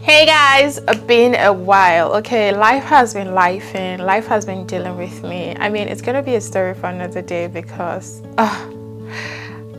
Hey guys, it's been a while. Okay, life has been lifing. Life has been dealing with me. I mean, it's gonna be a story for another day because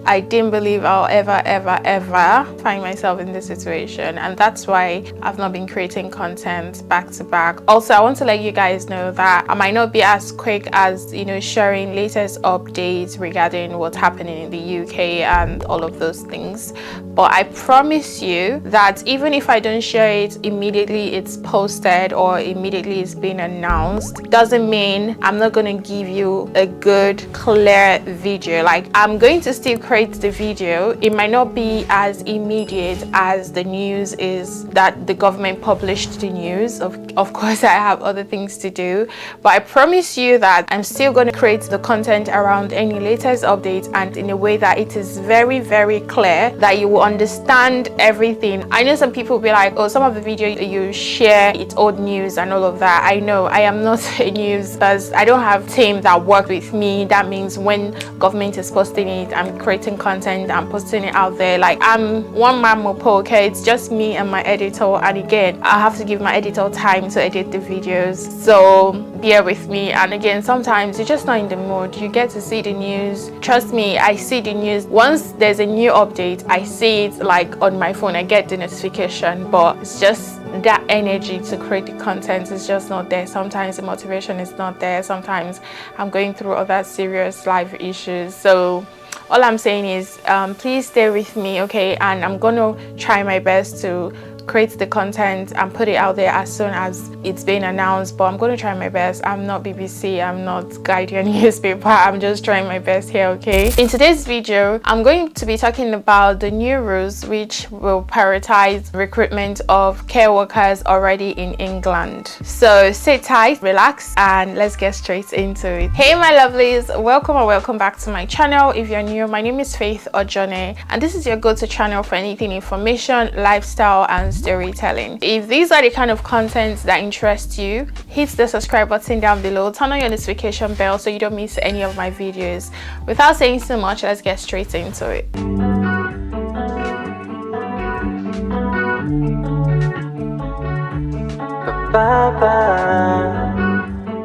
I didn't believe I'll ever find myself in this situation, and that's why I've not been creating content back to back. Also, I want to let you guys know that I might not be as quick as sharing latest updates regarding what's happening in the UK and all of those things, but I promise you that even if I don't share it immediately it's posted or immediately it's been announced, doesn't mean I'm not going to give you a good clear video. Like, I'm going to still create the video. It might not be as immediate as the news is that the government published the news. Of course, I have other things to do, but I promise you that I'm still going to create the content around any latest updates and in a way that it is very, very clear that you will understand everything. I know some people will be like, oh, some of the video you share, it's old news and all of that. I know I am not a news because I don't have a team that work with me. That means when government is posting it, I'm creating content, I'm posting it out there. Like, I'm one man mopo, okay? It's just me and my editor, and again, I have to give my editor time to edit the videos, so bear with me. And again, sometimes you're just not in the mood. You get to see the news. Trust me, I see the news. Once there's a new update, I see it like on my phone. I get the notification, but it's just that energy to create the content is just not there. Sometimes the motivation is not there. Sometimes I'm going through other serious life issues. So all I'm saying is please stay with me, okay? And I'm gonna try my best to create the content and put it out there as soon as it's been announced, but I'm going to try my best. I'm not BBC, I'm not Guardian newspaper, I'm just trying my best here, okay? In today's video, I'm going to be talking about the new rules which will prioritize recruitment of care workers already in England. So sit tight, relax, and let's get straight into it. Hey my lovelies, welcome or welcome back to my channel. If you're new, my name is Faith Ojone, and this is your go-to channel for anything information, lifestyle, and storytelling. If these are the kind of content that interest you, hit the subscribe button down below, turn on your notification bell so you don't miss any of my videos. Without saying so much, let's get straight into it.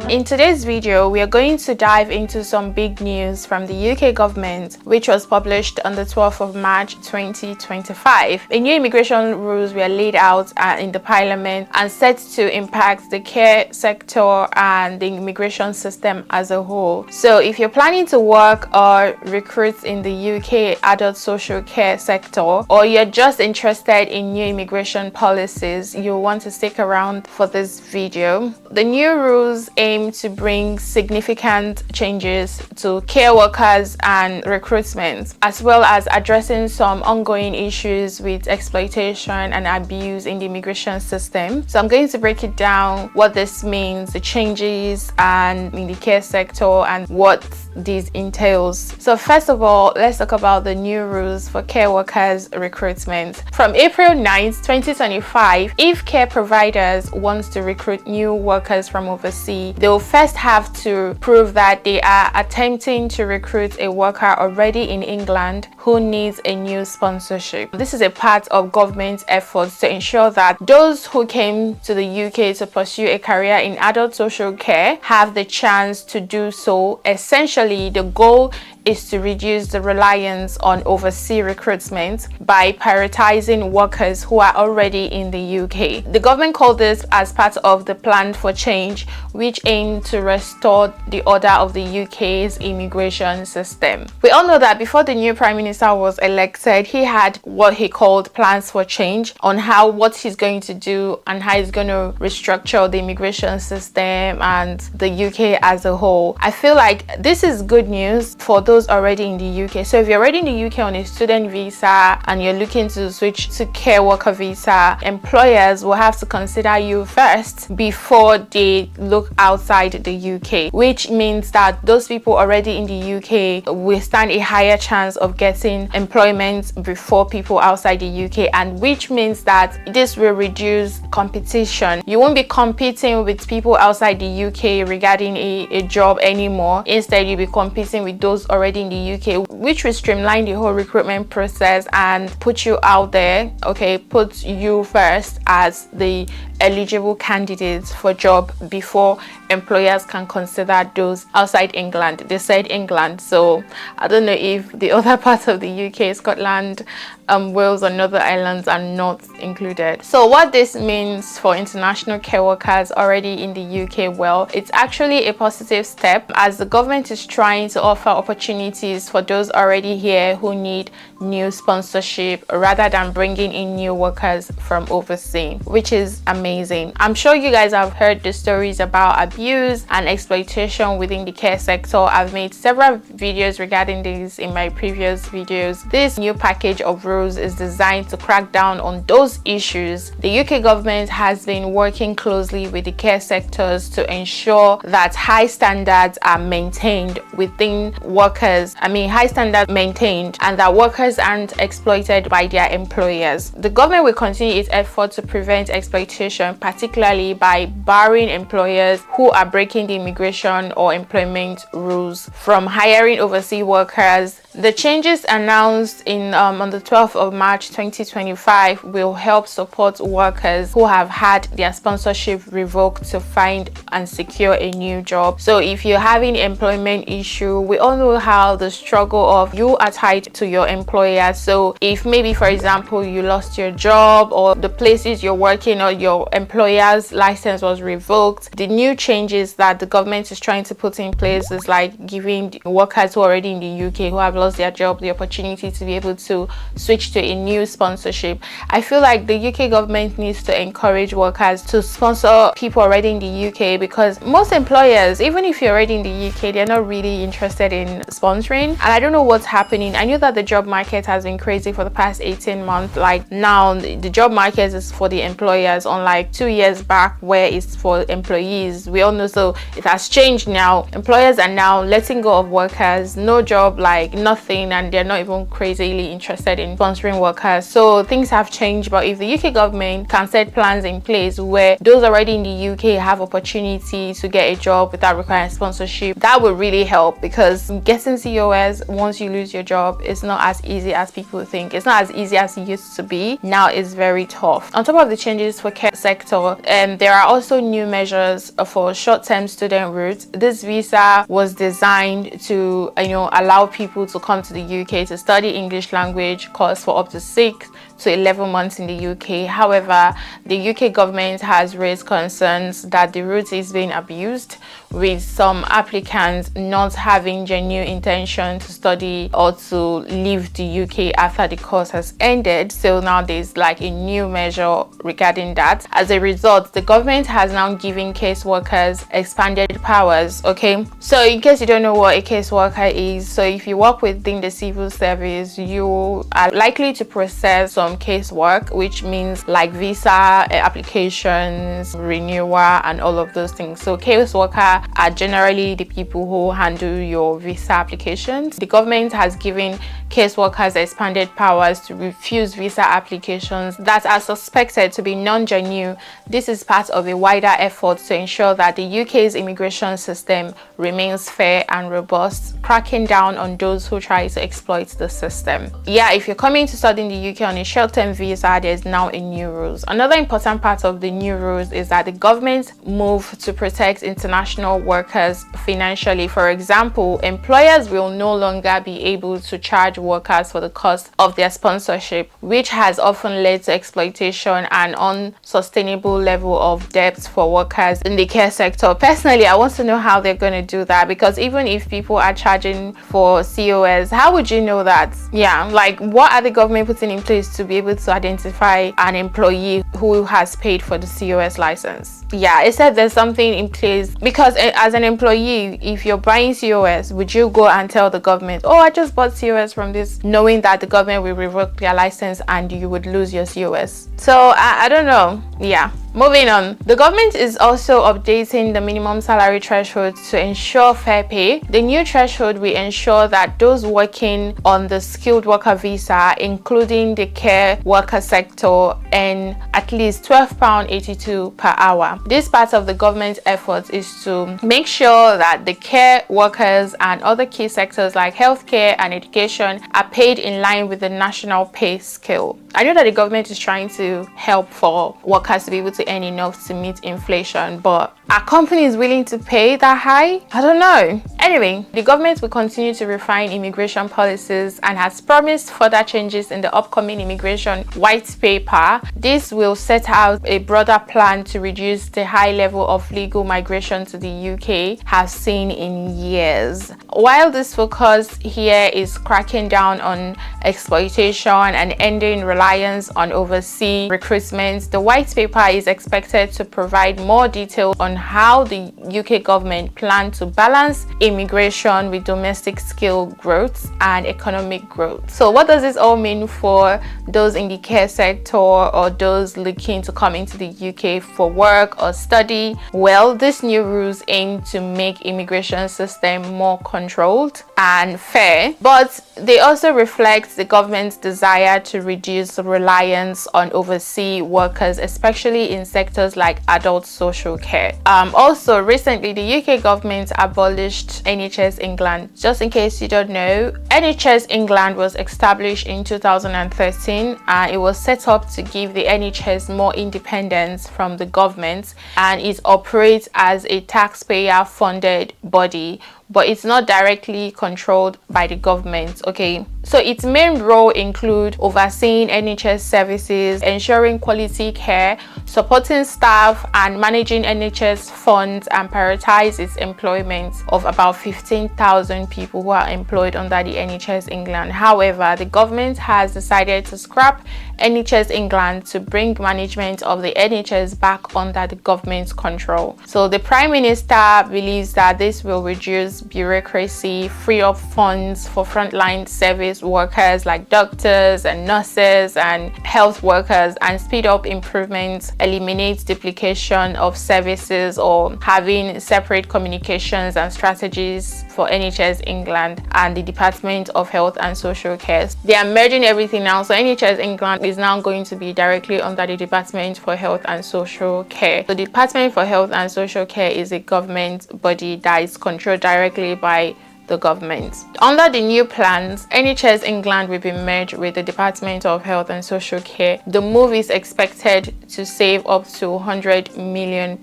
In today's video, we are going to dive into some big news from the UK government, which was published on the 12th of March 2025. The new immigration rules were laid out in the Parliament and set to impact the care sector and the immigration system as a whole. So if you're planning to work or recruit in the UK adult social care sector, or you're just interested in new immigration policies, you'll want to stick around for this video. The new rules aim to bring significant changes to care workers and recruitment, as well as addressing some ongoing issues with exploitation and abuse in the immigration system. So I'm going to break it down, what this means, the changes and in the care sector, and what this entails. So first of all, let's talk about the new rules for care workers recruitment. From April 9th, 2025, if care providers want to recruit new workers from overseas, they'll first have to prove that they are attempting to recruit a worker already in England who needs a new sponsorship. This is a part of government efforts to ensure that those who came to the UK to pursue a career in adult social care have the chance to do so. Essentially, the goal is to reduce the reliance on overseas recruitment by prioritizing workers who are already in the UK. The government called this as part of the Plan for Change, which aimed to restore the order of the UK's immigration system. We all know that before the new Prime Minister was elected, he had what he called plans for change on what he's going to do and how he's going to restructure the immigration system and the UK as a whole. I feel like this is good news for those already in the UK. So if you're already in the UK on a student visa and you're looking to switch to care worker visa, employers will have to consider you first before they look outside the UK, which means that those people already in the UK will stand a higher chance of getting employment before people outside the UK, and which means that this will reduce competition. You won't be competing with people outside the UK regarding a job anymore. Instead, you'll be competing with those already already in the UK, which will streamline the whole recruitment process and put you out there, okay, put you first as the eligible candidates for job before employers can consider those outside England. They said England, so I don't know if the other parts of the UK, Scotland, Wales, and other islands are not included. So what this means for international care workers already in the UK, well, it's actually a positive step, as the government is trying to offer opportunities for those already here who need new sponsorship rather than bringing in new workers from overseas, which is amazing. I'm sure you guys have heard the stories about abuse and exploitation within the care sector. I've made several videos regarding this in my previous videos. This new package of rules is designed to crack down on those issues. The UK government has been working closely with the care sectors to ensure that high standards are maintained within workers. High standards maintained, and that workers aren't exploited by their employers. The government will continue its effort to prevent exploitation, particularly by barring employers who are breaking the immigration or employment rules from hiring overseas workers. The changes announced on the 12th of March 2025 will help support workers who have had their sponsorship revoked to find and secure a new job. So if you're having employment issue, we all know how the struggle of you are tied to your employer. So if maybe, for example, you lost your job, or the places you're working or your employer's license was revoked, the new changes that the government is trying to put in place is like giving workers who are already in the UK who have lost their job the opportunity to be able to switch to a new sponsorship. I feel like the UK government needs to encourage workers to sponsor people already in the UK, because most employers, even if you're already in the UK, they're not really interested in sponsoring. And I don't know what's happening. I knew that the job market has been crazy for the past 18 months. Like now the job market is for the employers, unlike 2 years back where it's for employees. We all know, so it has changed now. Employers are now letting go of workers, no job, like nothing, and they're not even crazily interested in sponsoring workers. So things have changed. But if the UK government can set plans in place where those already in the UK have opportunity to get a job without requiring sponsorship, that would really help, because getting COS once you lose your job is not as easy as people think. It's not as easy as it used to be. Now it's very tough. On top of the changes for care sector, there are also new measures for short-term student routes. This visa was designed to allow people to come to the UK to study English language course for up to 6 to 11 months in the UK. However, the UK government has raised concerns that the route is being abused, with some applicants not having genuine intention to study or to leave the UK after the course has ended. So now there's like a new measure regarding that. As a result, the government has now given caseworkers expanded powers. Okay, so in case you don't know what a caseworker is, so if you work within the civil service, you are likely to process some casework, which means like visa applications, renewal, and all of those things. So caseworker are generally the people who handle your visa applications. The government has given caseworkers expanded powers to refuse visa applications that are suspected to be non-genuine. This is part of a wider effort to ensure that the UK's immigration system remains fair and robust, cracking down on those who try to exploit the system. Yeah, if you're coming to study in the UK on a short-term visa, there's now a new rules. Another important part of the new rules is that the government moved to protect international workers financially. For example, employers will no longer be able to charge workers for the cost of their sponsorship, which has often led to exploitation and unsustainable level of debt for workers in the care sector. Personally, I want to know how they're going to do that, because even if people are charging for COS, how would you know that? Yeah, like what are the government putting in place to be able to identify an employee who has paid for the COS license? Yeah, it said there's something in place, because as an employee, if you're buying COS, would you go and tell the government, oh, I just bought COS from this, knowing that the government will revoke their license and you would lose your COS? So I don't know. Yeah, Moving on, the government is also updating the minimum salary threshold to ensure fair pay. The new threshold will ensure that those working on the skilled worker visa, including the care worker sector, earn at least £12.82 per hour. This part of the government's efforts is to make sure that the care workers and other key sectors like healthcare and education are paid in line with the national pay scale. I know that the government is trying to help for workers to be able to earn enough to meet inflation, but are companies willing to pay that high? I don't know. Anyway, the government will continue to refine immigration policies and has promised further changes in the upcoming immigration white paper. This will set out a broader plan to reduce the high level of legal migration to the UK has seen in years. While this focus here is cracking down on exploitation and ending reliance on overseas recruitment, the white paper is expected to provide more detail on how the UK government plans to balance immigration with domestic skill growth and economic growth. So what does this all mean for those in the care sector or those looking to come into the UK for work or study? Well, these new rules aim to make immigration system more controlled and fair, but they also reflect the government's desire to reduce reliance on overseas workers, especially in sectors like adult social care. Also, recently the UK government abolished NHS England. Just in case you don't know, NHS England was established in 2013 and it was set up to give the NHS more independence from the government, and it operates as a taxpayer funded body, but it's not directly controlled by the government. Okay, so its main role include overseeing NHS services, ensuring quality care, supporting staff, and managing NHS funds, and prioritize its employment of about 15,000 people who are employed under the NHS England. However, the government has decided to scrap NHS England to bring management of the NHS back under the government's control. So the Prime Minister believes that this will reduce bureaucracy, free up funds for frontline service workers like doctors and nurses and health workers, and speed up improvements, eliminate duplication of services or having separate communications and strategies for NHS England and the Department of Health and Social Care. They are merging everything now, so NHS England is now going to be directly under the Department for Health and Social Care. The Department for Health and Social Care is a government body that is controlled directly by the government. Under the new plans, NHS England will be merged with the Department of Health and Social Care. The move is expected to save up to £100 million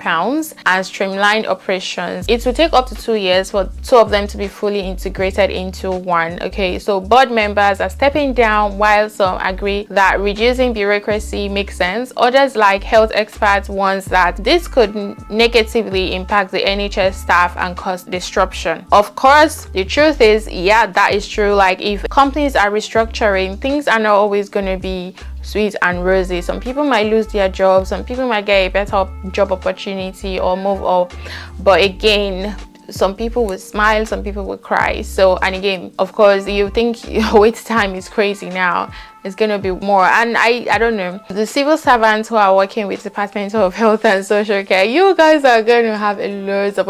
and streamline operations. It will take up to 2 years for two of them to be fully integrated into one. Okay, so board members are stepping down while some agree that reducing bureaucracy makes sense. Others, like health experts, warns that this could negatively impact the NHS staff and cause disruption. Of course, the truth is, yeah, that is true. Like, if companies are restructuring, things are not always going to be sweet and rosy. Some people might lose their jobs, some people might get a better job opportunity or move up, but again, some people will smile, some people will cry. So, and again, of course, you think your wait time is crazy now, it's going to be more. And I don't know, the civil servants who are working with Department of Health and Social Care, you guys are going to have a loads of,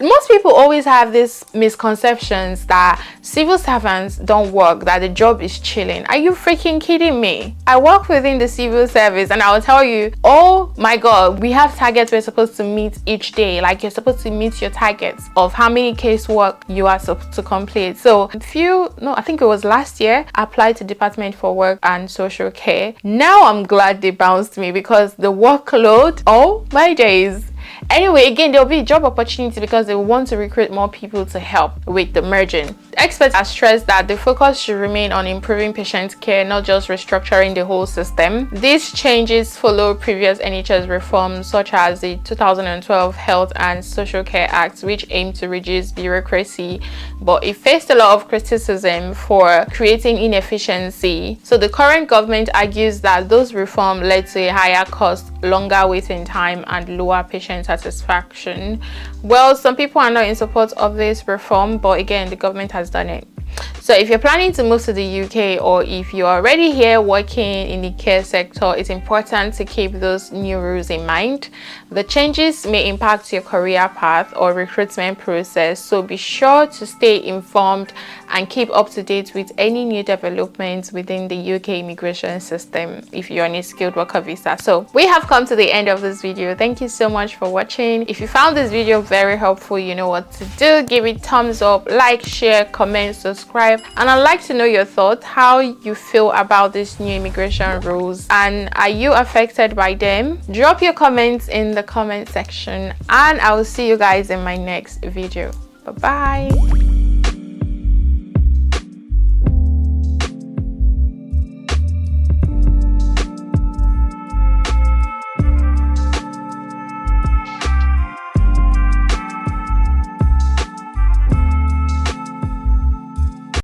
most people always have these misconceptions that civil servants don't work, that the job is chilling. Are you freaking kidding me? I work within the civil service and I'll tell you, oh my god, we have targets we're supposed to meet each day. Like, you're supposed to meet your targets of how many casework you are supposed to complete. So I think it was last year, I applied to Department for Work and Social Care. Now I'm glad they bounced me because the workload, oh my days. Anyway, again, there will be job opportunity because they want to recruit more people to help with the merging. Experts have stressed that the focus should remain on improving patient care, not just restructuring the whole system. These changes follow previous NHS reforms such as the 2012 Health and Social Care Act, which aimed to reduce bureaucracy, but it faced a lot of criticism for creating inefficiency. So the current government argues that those reforms led to a higher cost, longer waiting time, and lower patient satisfaction. Well, some people are not in support of this reform, but again, the government has done it. So if you're planning to move to the UK, or if you're already here working in the care sector, it's important to keep those new rules in mind. The changes may impact your career path or recruitment process, so be sure to stay informed and keep up to date with any new developments within the UK immigration system if you're on a skilled worker visa. So we have come to the end of this video. Thank you so much for watching. If you found this video very helpful, you know what to do. Give it thumbs up, like, share, comment, subscribe, and I'd like to know your thoughts, how you feel about these new immigration rules, and are you affected by them? Drop your comments in the comment section, and I will see you guys in my next video. Bye bye.